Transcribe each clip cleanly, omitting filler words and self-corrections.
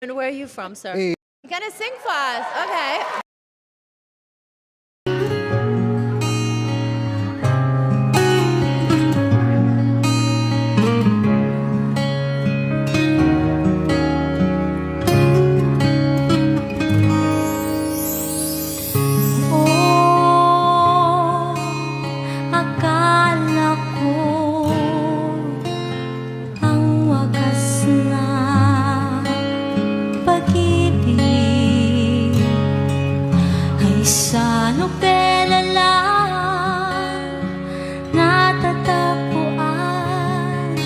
And where are you from, sir? Hey. You gotta sing for us. Okay. Akala ko ang wakas na pag-ibig ay sa nobela lang natatagpuan,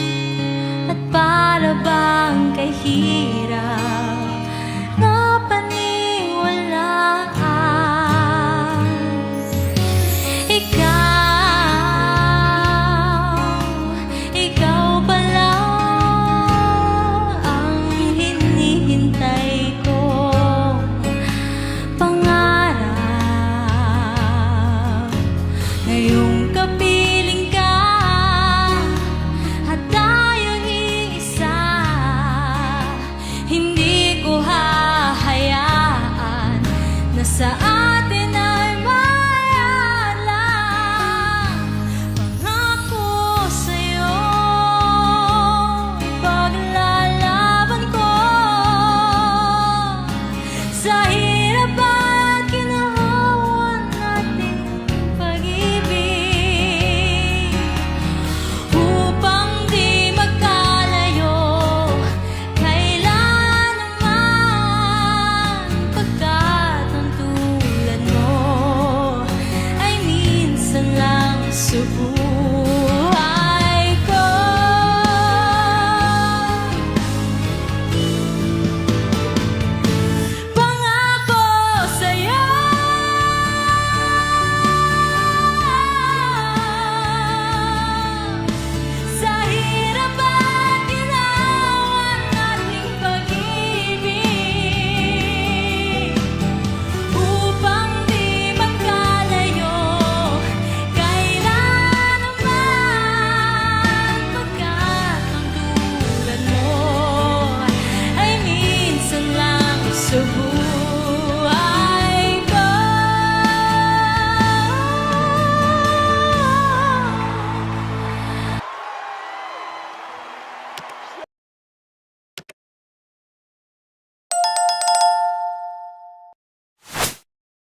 at para bang kahirap na paniwalaan. Ikaw pala ang hinihintay ko, pangarap ngayong kapiling